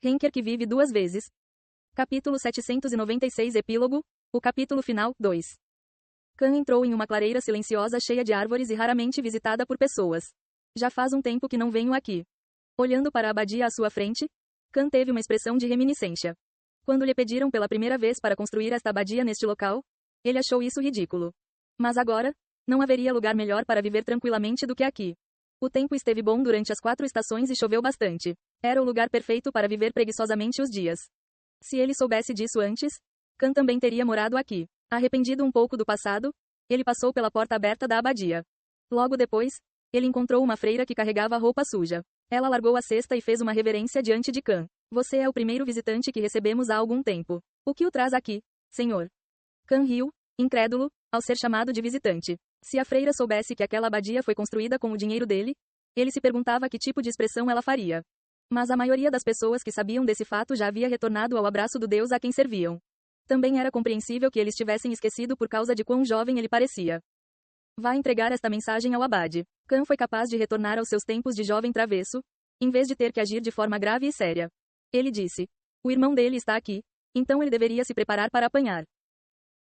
Henker que vive duas vezes. Capítulo 796 Epílogo. O capítulo final, 2. Khan entrou em uma clareira silenciosa cheia de árvores e raramente visitada por pessoas. Já faz um tempo que não venho aqui. Olhando para a abadia à sua frente, Khan teve uma expressão de reminiscência. Quando lhe pediram pela primeira vez para construir esta abadia neste local, ele achou isso ridículo. Mas agora, não haveria lugar melhor para viver tranquilamente do que aqui. O tempo esteve bom durante as 4 estações e choveu bastante. Era o lugar perfeito para viver preguiçosamente os dias. Se ele soubesse disso antes, Khan também teria morado aqui. Arrependido um pouco do passado, ele passou pela porta aberta da abadia. Logo depois, ele encontrou uma freira que carregava roupa suja. Ela largou a cesta e fez uma reverência diante de Khan. Você é o primeiro visitante que recebemos há algum tempo. O que o traz aqui, senhor? Khan riu, incrédulo, ao ser chamado de visitante. Se a freira soubesse que aquela abadia foi construída com o dinheiro dele, ele se perguntava que tipo de expressão ela faria. Mas a maioria das pessoas que sabiam desse fato já havia retornado ao abraço do Deus a quem serviam. Também era compreensível que eles tivessem esquecido por causa de quão jovem ele parecia. Vá entregar esta mensagem ao abade. Khan foi capaz de retornar aos seus tempos de jovem travesso, em vez de ter que agir de forma grave e séria. Ele disse: o irmão dele está aqui, então ele deveria se preparar para apanhar.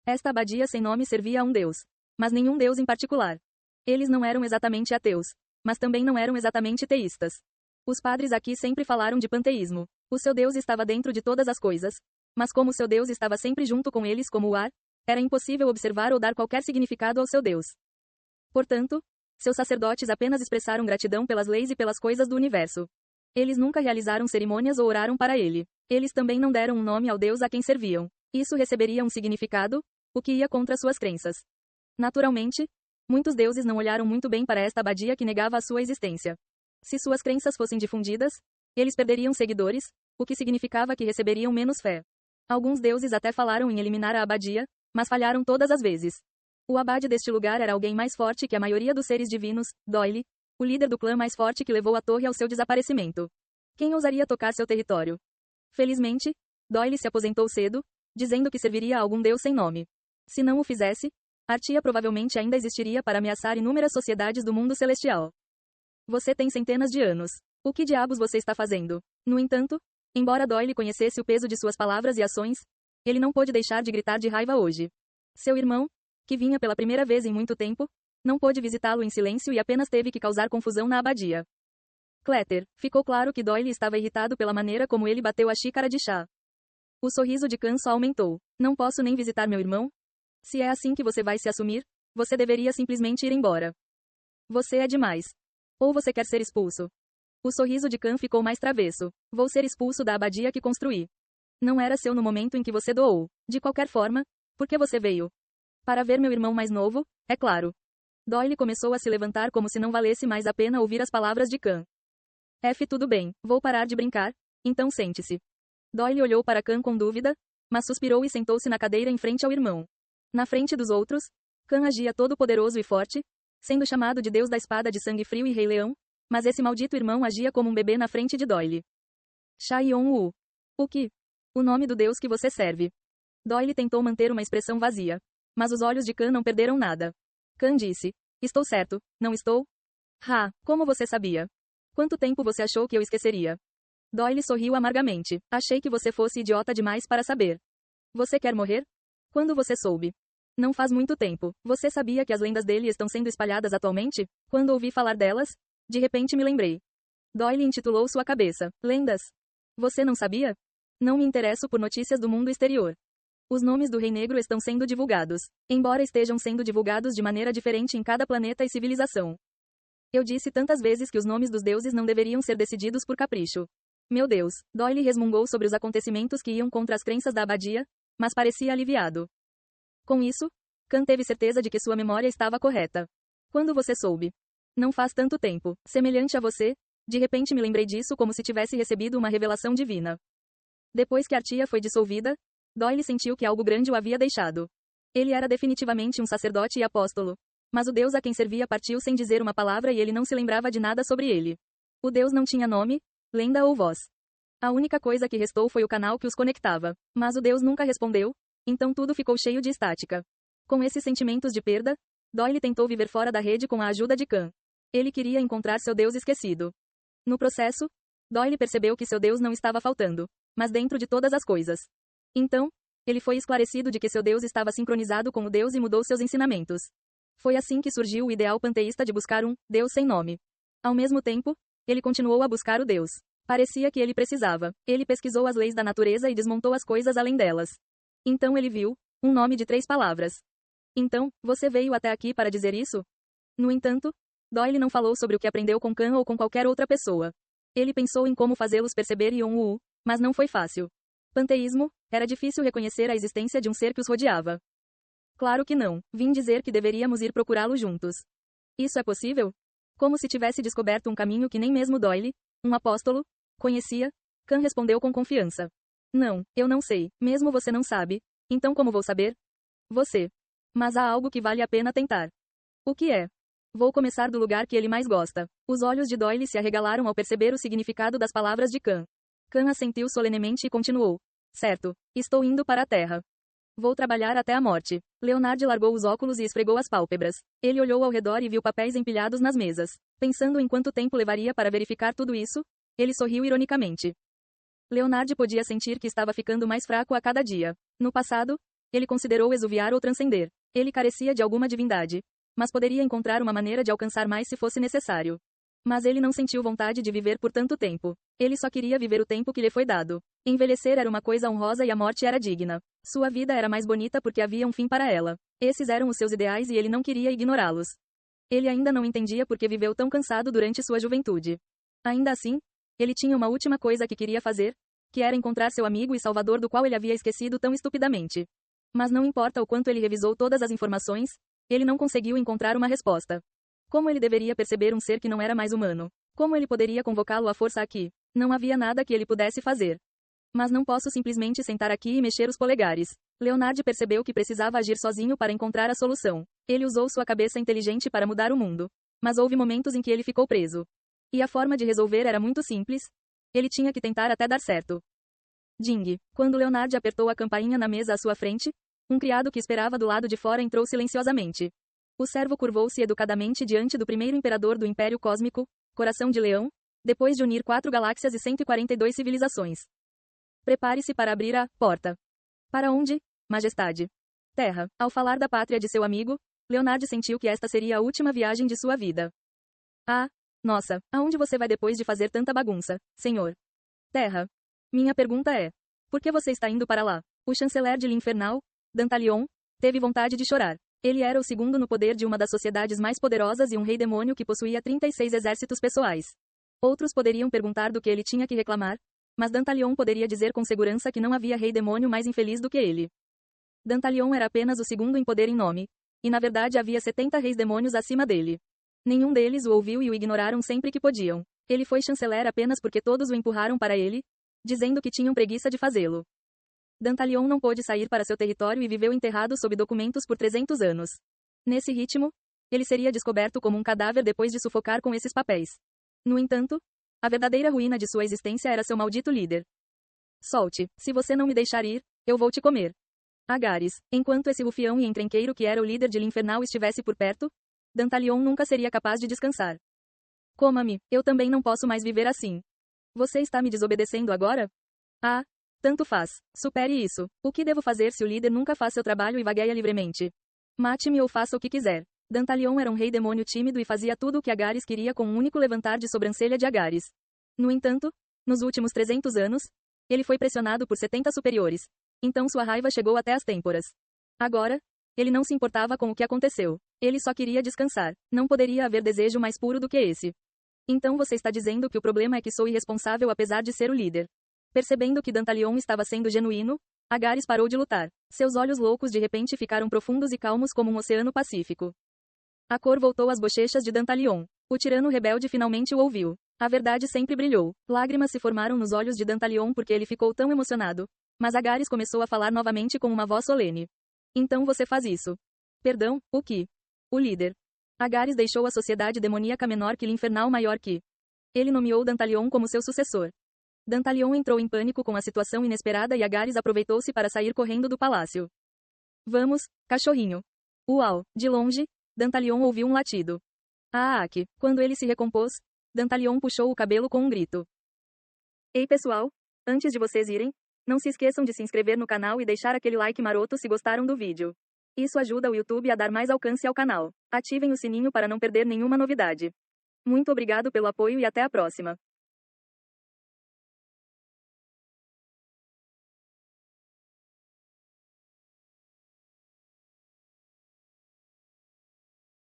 Esta abadia sem nome servia a um deus, mas nenhum deus em particular. Eles não eram exatamente ateus, mas também não eram exatamente teístas. Os padres aqui sempre falaram de panteísmo. O seu Deus estava dentro de todas as coisas, mas como seu Deus estava sempre junto com eles como o ar, era impossível observar ou dar qualquer significado ao seu Deus. Portanto, seus sacerdotes apenas expressaram gratidão pelas leis e pelas coisas do universo. Eles nunca realizaram cerimônias ou oraram para ele. Eles também não deram um nome ao Deus a quem serviam. Isso receberia um significado, o que ia contra suas crenças. Naturalmente, muitos deuses não olharam muito bem para esta abadia que negava a sua existência. Se suas crenças fossem difundidas, eles perderiam seguidores, o que significava que receberiam menos fé. Alguns deuses até falaram em eliminar a abadia, mas falharam todas as vezes. O abade deste lugar era alguém mais forte que a maioria dos seres divinos, Doyle, o líder do clã mais forte que levou a torre ao seu desaparecimento. Quem ousaria tocar seu território? Felizmente, Doyle se aposentou cedo, dizendo que serviria a algum deus sem nome. Se não o fizesse, Artia provavelmente ainda existiria para ameaçar inúmeras sociedades do mundo celestial. Você tem centenas de anos. O que diabos você está fazendo? No entanto, embora Doyle conhecesse o peso de suas palavras e ações, ele não pôde deixar de gritar de raiva hoje. Seu irmão, que vinha pela primeira vez em muito tempo, não pôde visitá-lo em silêncio e apenas teve que causar confusão na abadia. Clatter, ficou claro que Doyle estava irritado pela maneira como ele bateu a xícara de chá. O sorriso de Khan só aumentou. Não posso nem visitar meu irmão? Se é assim que você vai se assumir, você deveria simplesmente ir embora. Você é demais. Ou você quer ser expulso? O sorriso de Khan ficou mais travesso. Vou ser expulso da abadia que construí. Não era seu no momento em que você doou. De qualquer forma, por que você veio? Para ver meu irmão mais novo, é claro. Doyle começou a se levantar como se não valesse mais a pena ouvir as palavras de Khan. Tudo bem, vou parar de brincar, então sente-se. Doyle olhou para Khan com dúvida, mas suspirou e sentou-se na cadeira em frente ao irmão. Na frente dos outros, Khan agia todo poderoso e forte, sendo chamado de Deus da espada de sangue frio e Rei Leão, mas esse maldito irmão agia como um bebê na frente de Doyle. Shaion-Wu. O que? O nome do Deus que você serve. Doyle tentou manter uma expressão vazia, mas os olhos de Khan não perderam nada. Khan disse: estou certo, não estou? Como você sabia? Quanto tempo você achou que eu esqueceria? Doyle sorriu amargamente. Achei que você fosse idiota demais para saber. Você quer morrer? Quando você soube? Não faz muito tempo. Você sabia que as lendas dele estão sendo espalhadas atualmente? Quando ouvi falar delas, de repente me lembrei. Doyle intitulou sua cabeça. Lendas? Você não sabia? Não me interesso por notícias do mundo exterior. Os nomes do Rei Negro estão sendo divulgados, embora estejam sendo divulgados de maneira diferente em cada planeta e civilização. Eu disse tantas vezes que os nomes dos deuses não deveriam ser decididos por capricho. Meu Deus, Doyle resmungou sobre os acontecimentos que iam contra as crenças da abadia, mas parecia aliviado. Com isso, Khan teve certeza de que sua memória estava correta. Quando você soube? Não faz tanto tempo. Semelhante a você, de repente me lembrei disso como se tivesse recebido uma revelação divina. Depois que Artia foi dissolvida, Doyle sentiu que algo grande o havia deixado. Ele era definitivamente um sacerdote e apóstolo. Mas o Deus a quem servia partiu sem dizer uma palavra e ele não se lembrava de nada sobre ele. O Deus não tinha nome, lenda ou voz. A única coisa que restou foi o canal que os conectava. Mas o Deus nunca respondeu, então tudo ficou cheio de estática. Com esses sentimentos de perda, Doyle tentou viver fora da rede com a ajuda de Khan. Ele queria encontrar seu Deus esquecido. No processo, Doyle percebeu que seu Deus não estava faltando, mas dentro de todas as coisas. Então, ele foi esclarecido de que seu Deus estava sincronizado com o Deus e mudou seus ensinamentos. Foi assim que surgiu o ideal panteísta de buscar um Deus sem nome. Ao mesmo tempo, ele continuou a buscar o Deus. Parecia que ele precisava. Ele pesquisou as leis da natureza e desmontou as coisas além delas. Então ele viu um nome de 3 palavras. Então, você veio até aqui para dizer isso? No entanto, Doyle não falou sobre o que aprendeu com Khan ou com qualquer outra pessoa. Ele pensou em como fazê-los perceber Yon-Wu, mas não foi fácil. Panteísmo, era difícil reconhecer a existência de um ser que os rodeava. Claro que não. Vim dizer que deveríamos ir procurá-lo juntos. Isso é possível? Como se tivesse descoberto um caminho que nem mesmo Doyle, um apóstolo, conhecia, Khan respondeu com confiança. Não, eu não sei, mesmo você não sabe. Então como vou saber? Você. Mas há algo que vale a pena tentar. O que é? Vou começar do lugar que ele mais gosta. Os olhos de Doyle se arregalaram ao perceber o significado das palavras de Khan. Khan assentiu solenemente e continuou. Certo, estou indo para a Terra. Vou trabalhar até a morte. Leonard largou os óculos e esfregou as pálpebras. Ele olhou ao redor e viu papéis empilhados nas mesas. Pensando em quanto tempo levaria para verificar tudo isso, ele sorriu ironicamente. Leonard podia sentir que estava ficando mais fraco a cada dia. No passado, ele considerou exuviar ou transcender. Ele carecia de alguma divindade, mas poderia encontrar uma maneira de alcançar mais se fosse necessário. Mas ele não sentiu vontade de viver por tanto tempo. Ele só queria viver o tempo que lhe foi dado. Envelhecer era uma coisa honrosa e a morte era digna. Sua vida era mais bonita porque havia um fim para ela. Esses eram os seus ideais e ele não queria ignorá-los. Ele ainda não entendia por que viveu tão cansado durante sua juventude. Ainda assim, ele tinha uma última coisa que queria fazer, que era encontrar seu amigo e salvador do qual ele havia esquecido tão estupidamente. Mas não importa o quanto ele revisou todas as informações, ele não conseguiu encontrar uma resposta. Como ele deveria perceber um ser que não era mais humano? Como ele poderia convocá-lo à força aqui? Não havia nada que ele pudesse fazer. Mas não posso simplesmente sentar aqui e mexer os polegares. Leonard percebeu que precisava agir sozinho para encontrar a solução. Ele usou sua cabeça inteligente para mudar o mundo. Mas houve momentos em que ele ficou preso. E a forma de resolver era muito simples. Ele tinha que tentar até dar certo. Ding. Quando Leonard apertou a campainha na mesa à sua frente, um criado que esperava do lado de fora entrou silenciosamente. O servo curvou-se educadamente diante do primeiro imperador do Império Cósmico, Coração de Leão, depois de unir 4 galáxias e 142 civilizações. Prepare-se para abrir a porta. Para onde, Majestade? Terra. Ao falar da pátria de seu amigo, Leonard sentiu que esta seria a última viagem de sua vida. Ah, nossa, aonde você vai depois de fazer tanta bagunça, senhor? Terra. Minha pergunta é: por que você está indo para lá? O chanceler de L'Infernal, Dantalion, teve vontade de chorar. Ele era o segundo no poder de uma das sociedades mais poderosas e um rei demônio que possuía 36 exércitos pessoais. Outros poderiam perguntar do que ele tinha que reclamar, mas Dantalion poderia dizer com segurança que não havia rei demônio mais infeliz do que ele. Dantalion era apenas o segundo em poder em nome, e na verdade havia 70 reis demônios acima dele. Nenhum deles o ouviu e o ignoraram sempre que podiam. Ele foi chanceler apenas porque todos o empurraram para ele, dizendo que tinham preguiça de fazê-lo. Dantalion não pôde sair para seu território e viveu enterrado sob documentos por 300 anos. Nesse ritmo, ele seria descoberto como um cadáver depois de sufocar com esses papéis. No entanto, a verdadeira ruína de sua existência era seu maldito líder. Solte, se você não me deixar ir, eu vou te comer. Agares, enquanto esse rufião e encrenqueiro que era o líder de L'Infernal estivesse por perto, Dantalion nunca seria capaz de descansar. Coma-me, eu também não posso mais viver assim. Você está me desobedecendo agora? Ah, tanto faz. Supere isso. O que devo fazer se o líder nunca faz seu trabalho e vagueia livremente? Mate-me ou faça o que quiser. Dantalion era um rei demônio tímido e fazia tudo o que Agares queria com um único levantar de sobrancelha de Agares. No entanto, nos últimos 300 anos, ele foi pressionado por 70 superiores. Então sua raiva chegou até as têmporas. Agora, ele não se importava com o que aconteceu. Ele só queria descansar. Não poderia haver desejo mais puro do que esse. Então você está dizendo que o problema é que sou irresponsável apesar de ser o líder. Percebendo que Dantalion estava sendo genuíno, Agares parou de lutar. Seus olhos loucos de repente ficaram profundos e calmos como um oceano Pacífico. A cor voltou às bochechas de Dantalion. O tirano rebelde finalmente o ouviu. A verdade sempre brilhou. Lágrimas se formaram nos olhos de Dantalion porque ele ficou tão emocionado. Mas Agares começou a falar novamente com uma voz solene. Então você faz isso. Perdão, o que? O líder. Agares deixou a sociedade demoníaca menor que L'Infernal maior que. Ele nomeou Dantalion como seu sucessor. Dantalion entrou em pânico com a situação inesperada e Agares aproveitou-se para sair correndo do palácio. Vamos, cachorrinho. Uau, de longe, Dantalion ouviu um latido. Quando ele se recompôs, Dantalion puxou o cabelo com um grito. Ei pessoal, antes de vocês irem, não se esqueçam de se inscrever no canal e deixar aquele like maroto se gostaram do vídeo. Isso ajuda o YouTube a dar mais alcance ao canal. Ativem o sininho para não perder nenhuma novidade. Muito obrigado pelo apoio e até a próxima.